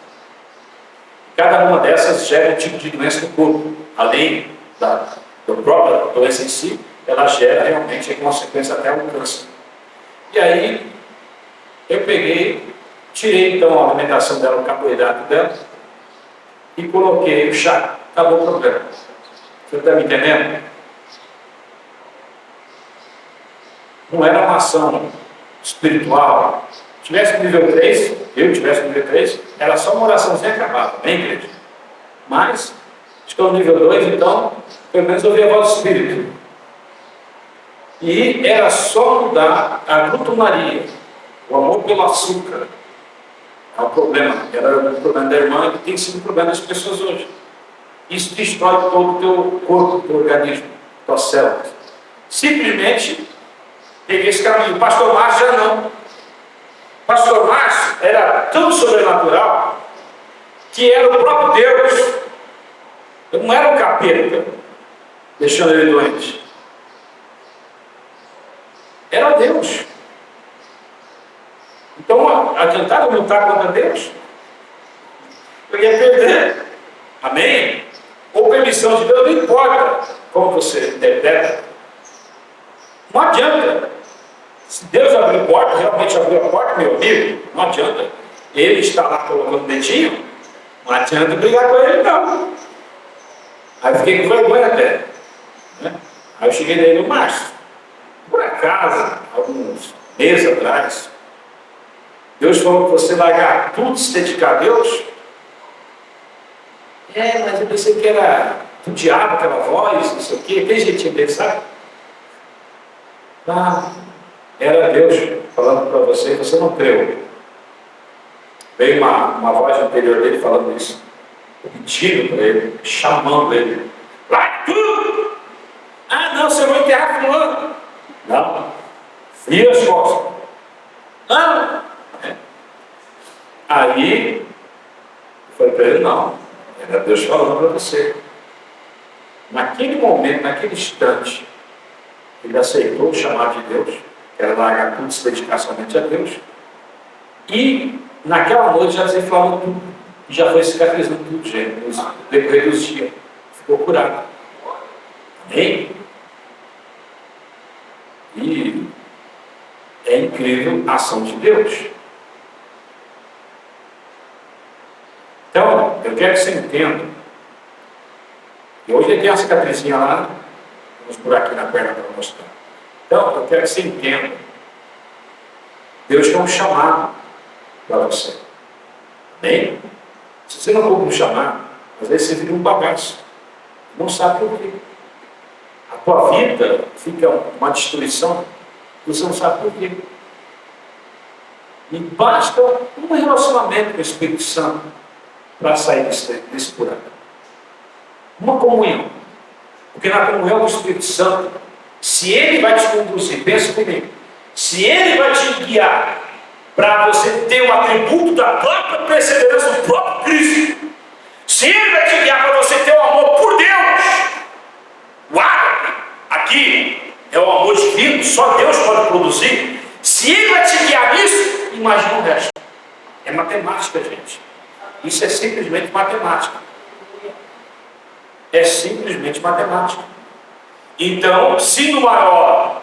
Cada uma dessas gera um tipo de doença no corpo. Além da própria doença em si, ela gera realmente, em consequência, até um câncer. E aí, eu peguei, tirei então a alimentação dela, o carboidrato dela, e coloquei o chá. Acabou o problema. Você está me entendendo? Não era uma ação espiritual. Se tivesse no nível 3, eu tivesse no nível 3, era só uma oraçãozinha acabada, bem igreja. Mas, estou no nível 2, então, pelo menos ouvi a voz do Espírito. E era só mudar a glutonaria, o amor pelo açúcar. É um problema. Era um problema da irmã e tem sido um problema das pessoas hoje. Isso destrói todo o teu corpo, o teu organismo, tuas células. Simplesmente peguei esse caminho. O pastor Márcio já não. O pastor Márcio era tão sobrenatural que era o próprio Deus. Eu não era um capeta deixando ele doente. Era Deus. Então, adiantava lutar contra Deus? Eu ia perder. Amém? Ou permissão de Deus, não importa como você interpreta. Não adianta. Se Deus abriu a porta, realmente abriu a porta, meu amigo, não adianta. Ele está lá colocando o dedinho, não adianta brigar com ele, não. Aí eu fiquei com vergonha até. Né? Aí eu cheguei nele no Márcio. Por acaso, alguns meses atrás, Deus falou que você largar tudo e se dedicar a Deus? Mas eu pensei que era do diabo aquela voz, não sei o quê, tem jeitinho dele, sabe? Era Deus falando para você, você não creu. Veio uma voz no interior dele falando isso, pedindo para ele, chamando ele. Larga tudo! Não, você vai enterrar fulano. Não, vira as costas. Não. Aí, eu falei para ele: não, era Deus falando para você. naquele momento, naquele instante, ele aceitou o chamado de Deus, que era largar tudo e se dedicar somente a Deus, e naquela noite já desinflamou tudo, e já foi cicatrizando tudo, gente, no decorrer dos dias, ficou curado. Amém? E é incrível a ação de Deus. Então, eu quero que você entenda. E hoje ele tem uma cicatrizinha lá, uns buraquinhos na perna para mostrar. Então, eu quero que você entenda. Deus tem um chamado para você. Amém? Se você não cumpre o chamado, às vezes você vira um bagaço. Não sabe por quê. A tua vida fica uma destruição, você não sabe por quê. E basta um relacionamento com o Espírito Santo para sair desse buraco. Uma comunhão. Porque na comunhão com o Espírito Santo, se Ele vai te conduzir, pensa comigo, se Ele vai te guiar para você ter o atributo da própria perseverança do próprio Cristo, se Ele vai te guiar para você ter o amor por Deus, o ágape, aqui é o amor divino, só Deus pode produzir. Se Ele vai te guiar nisso, imagina o resto. É matemática, gente. Isso é simplesmente matemática. É simplesmente matemática. Então, se no maior,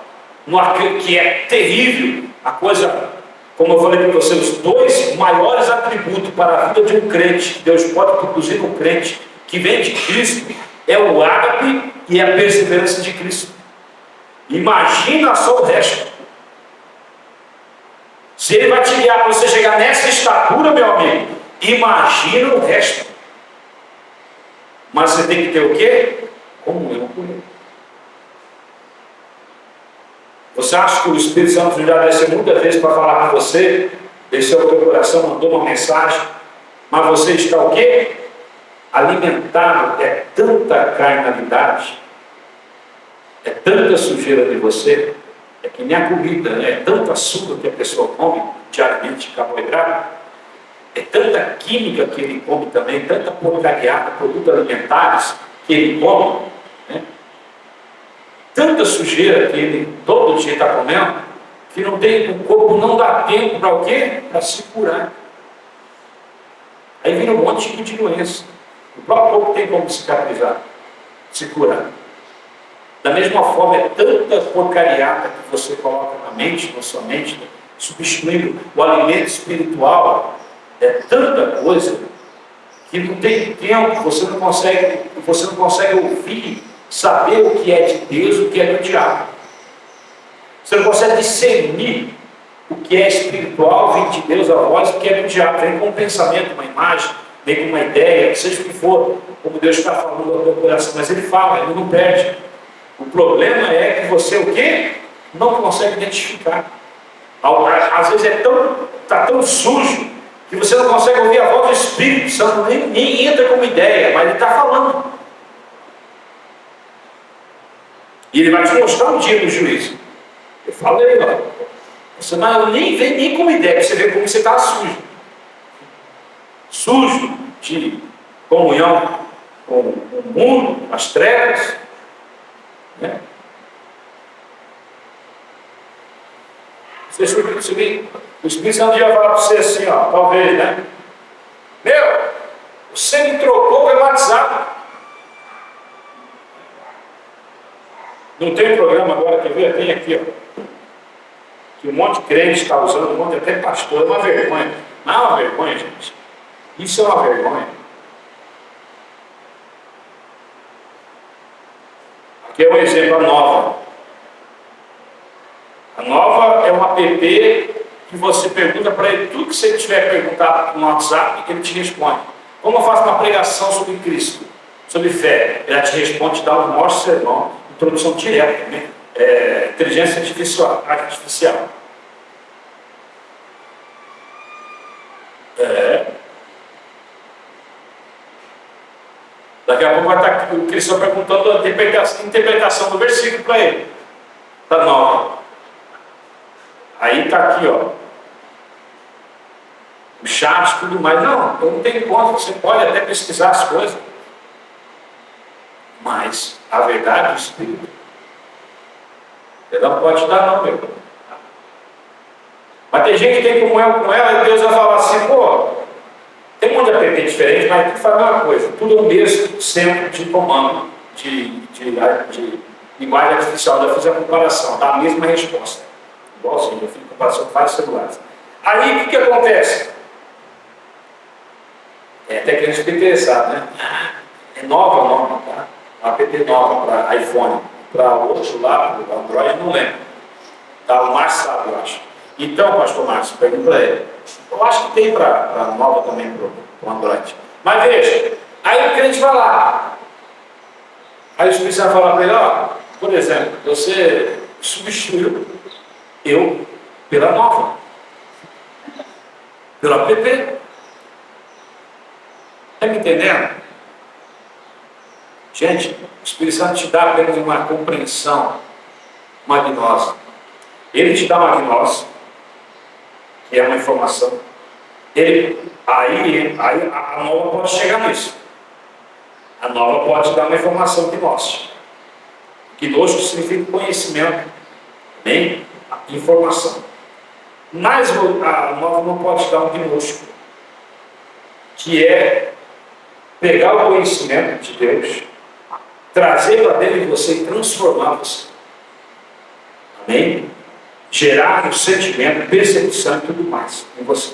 que é terrível, a coisa, como eu falei para você, os dois maiores atributos para a vida de um crente, que Deus pode produzir no crente, que vem de Cristo, é o ágape e a perseverança de Cristo. Imagina só o resto. Se Ele vai te guiar para você chegar nessa estatura, meu amigo, imagina o resto. Mas você tem que ter o quê? Comunhão com Ele. Você acha que o Espírito Santo já desceu muitas vezes para falar com você, desceu ao teu coração, mandou uma mensagem, mas você está o quê? Alimentado. É tanta carnalidade, é tanta sujeira de você, é que nem a comida, né? É tanto açúcar que a pessoa come diariamente, carboidrato, é tanta química que ele come também, tanta porcariada, produtos alimentares que ele come, né? Tanta sujeira que ele todo dia está comendo, que não tem, o corpo não dá tempo para o quê? Para se curar. Aí vira um monte de doença. O próprio corpo tem como cicatrizar, se curar. Da mesma forma, é tanta porcariada que você coloca na mente, na sua mente, né? Substituindo o alimento espiritual, é tanta coisa que não tem tempo, você não consegue ouvir, saber o que é de Deus e o que é do diabo. Você não consegue discernir o que é espiritual, vem de Deus a voz, o que é do diabo. Vem com um pensamento, uma imagem, vem com uma ideia, seja o que for, como Deus está falando no teu coração, mas Ele fala, Ele não perde. O problema é que você o quê? Não consegue identificar. Às vezes está tão sujo que você não consegue ouvir a voz do Espírito Santo, nem entra como ideia, mas Ele está falando. E Ele vai te mostrar um dia no juízo. Eu falei, ó. Você não nem vem nem como ideia, para você ver como você está sujo. Sujo de comunhão com o mundo, as trevas. Né? O Espírito Santo ia falar para você assim, ó, talvez, né? Meu, você me trocou pelo WhatsApp. Não tem programa agora, quer ver? Tem aqui, ó. Que um monte de crente está usando, um monte até pastor, é uma vergonha. Não é uma vergonha, gente. Isso é uma vergonha. Aqui é um exemplo, a Nova. A Nova é um app que você pergunta para ele tudo que você tiver perguntado no WhatsApp, ele te responde. Como eu faço uma pregação sobre Cristo, sobre fé? Ele te responde, dá um maior sermão, introdução direta, né? Inteligência artificial. Daqui a pouco vai estar o cristão perguntando a interpretação do versículo para ele. Está nova. Aí está aqui, ó. O chat e tudo mais. Não, eu não tenho conta. Você pode até pesquisar as coisas. Mas a verdade do Espírito, ele não pode dar, não, meu irmão. Mas tem gente que tem comunhão com ela e Deus vai falar assim, pô, tem um monte de app diferente, mas tem que fazer uma coisa, tudo é o mesmo centro de comando, de linguagem artificial. Eu fiz a comparação, dá a mesma resposta. Igualzinho, eu fiz a comparação com vários celulares. Aí o que acontece? Até que a gente fica interessado, né? É nova o nome, tá? Uma app nova para iPhone, para outro lá, para Android, não lembro. Tá, o Márcio sabe, eu acho. Então, pastor Márcio, pergunta para ele. Eu acho que tem para nova também para o Android. Mas veja, aí o crente vai lá. Aí o Espírito vai falar para ele, ó, por exemplo, você substituiu eu pela nova, pela app. Está me entendendo? Gente, o Espírito Santo te dá apenas uma compreensão, uma gnose. Ele te dá uma gnose, que é uma informação. Aí a nova pode chegar nisso. A nova pode dar uma informação gnóstica. Gnóstico significa conhecimento, nem informação. Mas a nova não pode dar um gnóstico, que é pegar o conhecimento de Deus, trazer para dentro de você e transformar você. Amém? Gerar um sentimento, percepção e tudo mais em você.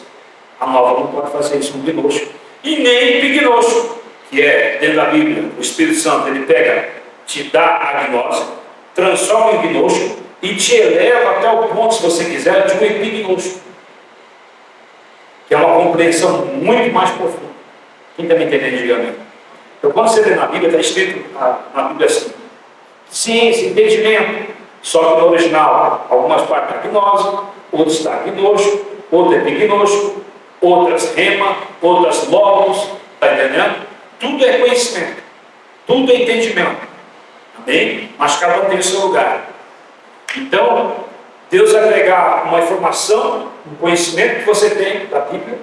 A nova não pode fazer isso no gnóstico. E nem epignosco, que é dentro da Bíblia, o Espírito Santo, ele pega, te dá a gnose, transforma em gnóstico e te eleva até o ponto, se você quiser, de um epignosco, que é uma compreensão muito mais profunda. Quem está me entendendo, diga amém. Então, quando você lê na Bíblia, está escrito na Bíblia assim: ciência, entendimento. Só que no original, algumas partes está gnose, outras está gnóstico, outra epignosco, outras rema, outras logos. Está entendendo? Tudo é conhecimento, tudo é entendimento. Amém? Mas cada um tem o seu lugar. Então, Deus vai pegar uma informação, um conhecimento que você tem da Bíblia,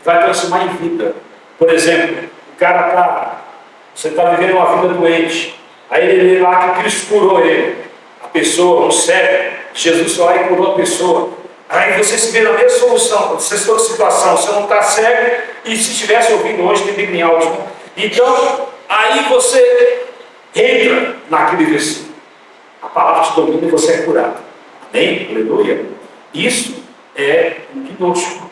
vai transformar em vida. Por exemplo, o cara você está vivendo uma vida doente, aí ele lê lá que Cristo curou ele, a pessoa, um cego, Jesus foi lá e curou a pessoa. Aí você se vê na mesma solução, nessa situação, você não está cego, e se estivesse ouvindo hoje, tem Bíblia em áudio. Então, aí você entra naquele versículo. A palavra te domina e você é curado. Amém? Aleluia. Isso é um gnóstico.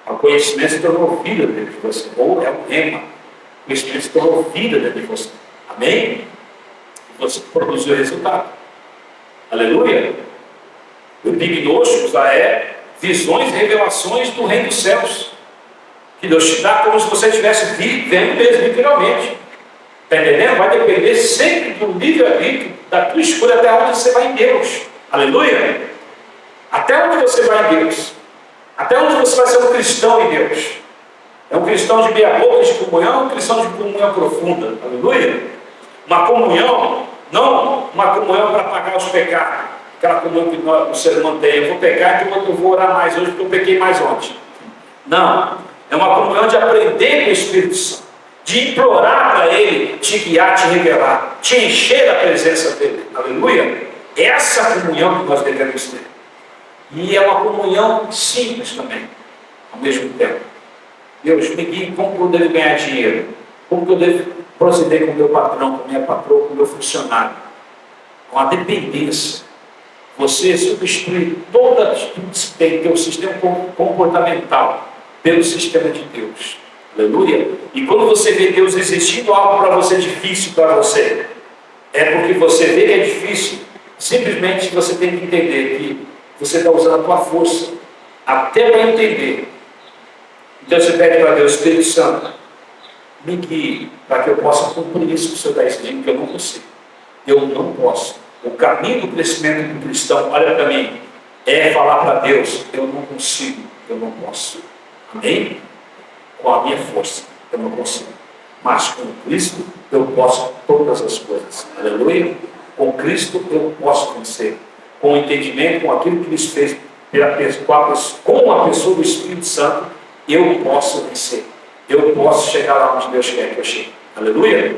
O conhecimento se tornou vida dentro de você. Ou é um rema. O conhecimento se tornou vida dentro de você. Amém? E você produziu resultado. Aleluia. O gnóstico já é visões e revelações do reino dos céus. Que Deus te dá como se você estivesse vivendo mesmo, literalmente. Está entendendo? Vai depender sempre do livre-arbítrio, da tua escolha, até onde você vai em Deus. Aleluia. Até onde você vai em Deus. Até onde você vai ser um cristão em Deus. É um cristão de meia boca, de comunhão, um cristão de comunhão profunda. Aleluia. Uma comunhão, não uma comunhão para pagar os pecados. Aquela comunhão que o ser humano tem. Eu vou pecar, então eu vou orar mais hoje porque eu pequei mais ontem. Não. É uma comunhão de aprender com o Espírito Santo. De implorar para Ele te guiar, te revelar, te encher da presença dEle. Aleluia. Essa comunhão que nós devemos ter. E é uma comunhão simples também, ao mesmo tempo. Deus, me guie como eu devo ganhar dinheiro, como eu devo proceder com o meu patrão, com a minha patroa, com o meu funcionário. Com a dependência. Você substitui toda atitude que tem, teu sistema comportamental, pelo sistema de Deus. Aleluia. E quando você vê Deus exigindo algo para você difícil para você, é porque você vê que é difícil. Simplesmente você tem que entender que você está usando a tua força até para entender. Então você pede para Deus, Espírito Santo, me guie para que eu possa cumprir isso que o Senhor está exigindo, que eu não consigo. Eu não posso. O caminho do crescimento do cristão, olha para mim, é falar para Deus, eu não consigo, eu não posso. Amém? Com a minha força, eu não consigo. Mas com Cristo, eu posso todas as coisas. Aleluia? Com Cristo, eu posso vencer. Com o entendimento, com aquilo que Cristo fez com a pessoa do Espírito Santo, eu posso vencer. Eu posso chegar lá onde Deus quer que eu chegue. Aleluia?